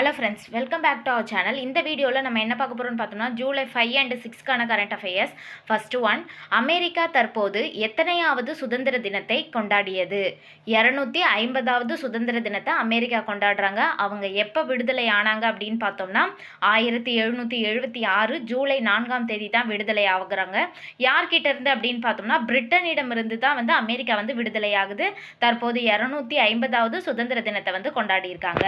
Hello friends, welcome back to our channel. இந்த வீடியோவில் நம்ம என்ன பார்க்க போகிறோம்னு பார்த்தோம்னா, ஜூலை 5 அண்ட் 6க்கான current affairs. First one, America தற்போது எத்தனையாவது சுதந்திர தினத்தை கொண்டாடியது? 250வது சுதந்திர தினத்தை அமெரிக்கா கொண்டாடுறாங்க. அவங்க எப்போ விடுதலை ஆனாங்க அப்படின்னு பார்த்தோம்னா 1776 ஜூலை 4ஆம் தேதி தான் விடுதலை ஆகுறாங்க. யார்கிட்ட இருந்து அப்படின்னு பார்த்தோம்னா, பிரிட்டனிடமிருந்து தான் அமெரிக்கா விடுதலை ஆகுது. தற்போது 250வது சுதந்திர தினத்தை கொண்டாடியிருக்காங்க.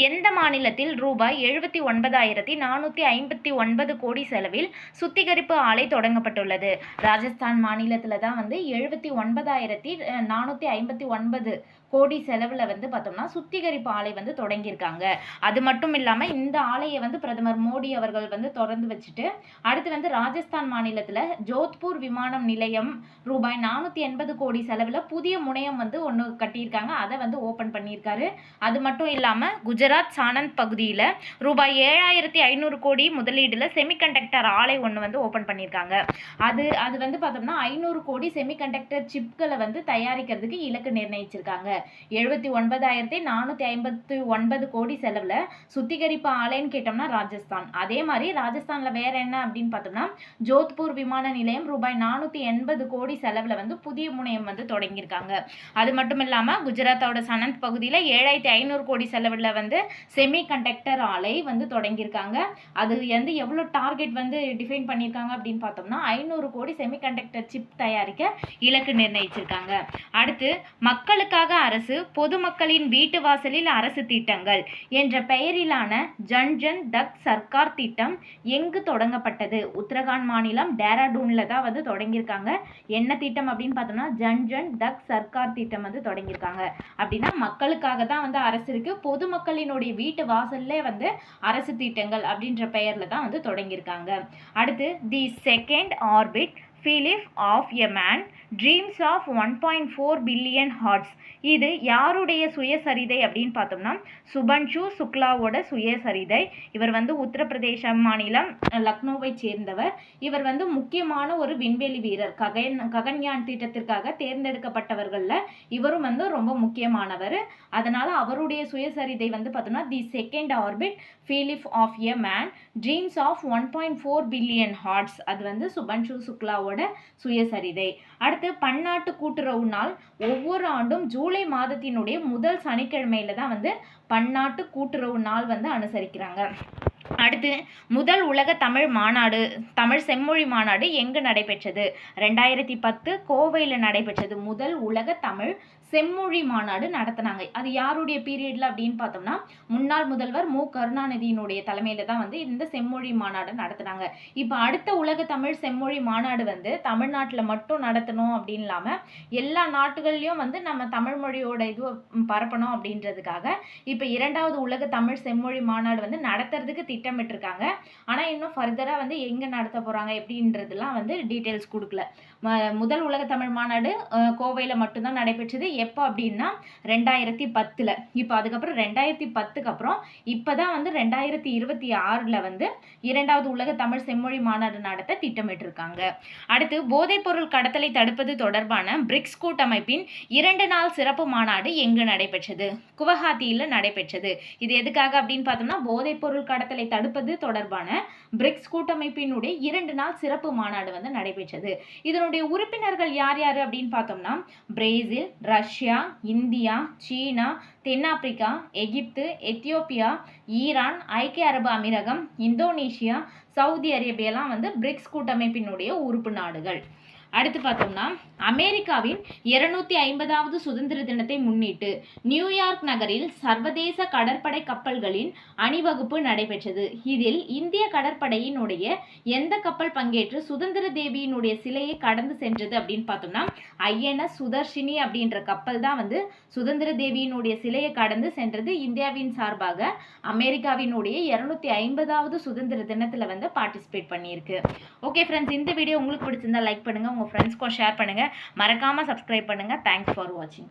எந்த மாநிலத்தில் ரூபாய் 79,459 கோடி செலவில் சுத்திகரிப்பு ஆலை தொடங்கப்பட்டுள்ளது? ராஜஸ்தான் மாநிலத்தில் தான் 79,459 கோடி செலவில் பார்த்தோம்னா சுத்திகரிப்பு ஆலை தொடங்கியிருக்காங்க. அது மட்டும் இல்லாமல் இந்த ஆலையை பிரதமர் மோடி அவர்கள் திறந்து வச்சுட்டு அடுத்து ராஜஸ்தான் மாநிலத்தில் ஜோத்பூர் விமானம் நிலையம் ரூபாய் 480 கோடி செலவில் புதிய முனையம் ஒன்று கட்டியிருக்காங்க. அதை ஓப்பன் பண்ணியிருக்காரு. அது மட்டும் இல்லாமல் குஜராத் சானந்த் பகுதியில் ரூபாய் 7,500 கோடி முதலீடுல செமிகண்டக்டர் ஆலை ஒன்று ஓப்பன் பண்ணியிருக்காங்க. அது பார்த்தோம்னா 500 கோடி செமிகண்டக்டர் சிப்களை தயாரிக்கிறதுக்கு இலக்கு நிர்ணயிச்சிருக்காங்க. 79,459 கோடி செலவில் சுத்திகரிப்பு ஆலைன்னு கேட்டோம்னா ராஜஸ்தான். அதே மாதிரி ராஜஸ்தானில் வேற என்ன அப்படின்னு பார்த்தோம்னா, ஜோத்பூர் விமான நிலையம் ரூபாய் 480 கோடி செலவில் புதிய முனையம் தொடங்கியிருக்காங்க. அது மட்டும் இல்லாமல் குஜராத்தோட சனந்த் பகுதியில் 7,500 கோடி செலவில் செமி கண்டக்டர் ஆலை தொடங்கியிருக்காங்க. அது எவ்வளோ டார்கெட் டிஃபைன் பண்ணியிருக்காங்க அப்படின்னு பார்த்தோம்னா 500 கோடி செமி கண்டக்டர் சிப் தயாரிக்க இலக்கு நிர்ணயிச்சிருக்காங்க. அடுத்து, மக்களுக்காக அரசு பொதுமக்களின் வீட்டு வாசலில் அரசு திட்டங்கள் என்ற பெயரிலான ஜன் ஜன் தக் சர்க்கார் திட்டம் எங்கு தொடங்கப்பட்டது? உத்தரகாண்ட் மாநிலம் டேராடூன்ல தான் தொடங்கியிருக்காங்க. என்ன திட்டம் அப்படின்னு பார்த்தோம்னா ஜன் ஜன் தக் சர்க்கார் திட்டம் தொடங்கியிருக்காங்க. அப்படின்னா மக்களுக்காக தான் அரசு இருக்கு, பொதுமக்களினுடைய வீட்டு வாசல்ல அரசு திட்டங்கள் அப்படின்ற பெயர்ல தான் தொடங்கியிருக்காங்க. அடுத்து, the second orbit Philip of a man dreams of 1.4 billion hearts. இது யாருடைய சுயசரிதை அப்படின்னு பார்த்தோம்னா சுபன்ஷு சுக்லாவோட சுயசரிதை. இவர் உத்தரப்பிரதேச மாநிலம் லக்னோவை சேர்ந்தவர். இவர் முக்கியமான ஒரு விண்வெளி வீரர். ககன்யான் திட்டத்திற்காக தேர்ந்தெடுக்கப்பட்டவர்கள்ல இவரும் ரொம்ப முக்கியமானவர். அதனால அவருடைய சுயசரிதை பார்த்தோம்னா the second orbit Philip of a man dreams of 1.4 billion hearts. அது சுபன்ஷு சுக்லாவோட சுயசரிதை. அடுத்து, பன்னாட்டு கூட்டுறவு நாள் ஒவ்வொரு ஆண்டும் ஜூலை மாதத்தினுடைய முதல் சனிக்கிழமையில தான் பன்னாட்டு கூட்டுறவு நாள் அனுசரிக்கிறாங்க. அடுத்து, முதல் உலக தமிழ் மாநாடு, தமிழ் செம்மொழி மாநாடு எங்கு நடைபெற்றது? 2010 கோவையில் நடைபெற்றது. முதல் உலக தமிழ் செம்மொழி மாநாடு நடத்தினாங்க. அது யாருடைய பீரியட்ல அப்படின்னு பார்த்தோம்னா முன்னாள் முதல்வர் மு கருணாநிதியினுடைய தலைமையில தான் இந்த செம்மொழி மாநாடு நடத்தினாங்க. இப்போ அடுத்த உலக தமிழ் செம்மொழி மாநாடு தமிழ்நாட்டில் மட்டும் நடத்தணும் அப்படின்னு இல்லாமல் எல்லா நாட்டுகள்லையும் நம்ம தமிழ் மொழியோட இது பரப்பணும் அப்படின்றதுக்காக இப்போ 2வது உலக தமிழ் செம்மொழி மாநாடு நடத்துறதுக்கு திட்டமிட்டிருக்காங்க. ஆனால் இன்னும் ஃபர்தராக எங்கே நடத்த போகிறாங்க எப்படின்றதுலாம் டீட்டெயில்ஸ் கொடுக்கல. முதல் உலக தமிழ் மாநாடு கோவையில் மட்டும்தான் நடைபெற்றது. எப்போ அப்படின்னா 2010. இப்போ அதுக்கப்புறம் 2010க்கு அப்புறம் இப்போ தான் 2026 2வது உலக தமிழ் செம்மொழி மாநாடு நடத்த திட்டமிட்டிருக்காங்க. அடுத்து, போதைப்பொருள் கடத்தலை தடுப்பது தொடர்பான பிரிக்ஸ் கூட்டமைப்பின் 2 நாள் சிறப்பு மாநாடு எங்கு நடைபெற்றது? குவஹாத்தியில் நடைபெற்றது. இது எதுக்காக அப்படின்னு பார்த்தோம்னா போதைப்பொருள் கடத்தலை தடுப்பது தொடர்பான பிரிக்ஸ் கூட்டமைப்பினுடைய 2 நாள் சிறப்பு மாநாடு நடைபெற்றது. இதனுடைய உறுப்பினர்கள் யார் யார் அப்படின்னு பார்த்தோம்னா பிரேசில், ரஷ்யா, இந்தியா, சீனா, தென்னாப்பிரிக்கா, எகிப்து, எத்தியோப்பியா, ஈரான், ஐக்கிய அரபு அமீரகம், இந்தோனேஷியா, சவுதி அரேபியாலாம் பிரிக்ஸ் கூட்டமைப்பினுடைய உறுப்பு நாடுகள். அடுத்து பார்த்தோம்னா அமெரிக்காவின் 250வது சுதந்திர தினத்தை முன்னிட்டு நியூயார்க் நகரில் சர்வதேச கடற்படை கப்பல்களின் அணிவகுப்பு நடைபெற்றது. இதில் இந்திய கடற்படையினுடைய எந்த கப்பல் பங்கேற்று சுதந்திர தேவியினுடைய சிலையை கடந்து சென்றது அப்படின்னு பார்த்தோம்னா INS சுதர்ஷினி அப்படின்ற கப்பல் தான் சுதந்திர தேவியினுடைய சிலையை கடந்து சென்றது. இந்தியாவின் சார்பாக அமெரிக்காவினுடைய 250வது சுதந்திர தினத்தில் பார்ட்டிசிபேட் பண்ணியிருக்கு. ஓகே ஃப்ரெண்ட்ஸ், இந்த வீடியோ உங்களுக்கு பிடிச்சிருந்தா லைக் பண்ணுங்க, உங்கள் ஃப்ரெண்ட்ஸ்க்கும் ஷேர் பண்ணுங்கள், மறக்காமல் சப்ஸ்கிரைப் பண்ணுங்கள். தேங்க்ஸ் ஃபார் வாட்சிங்.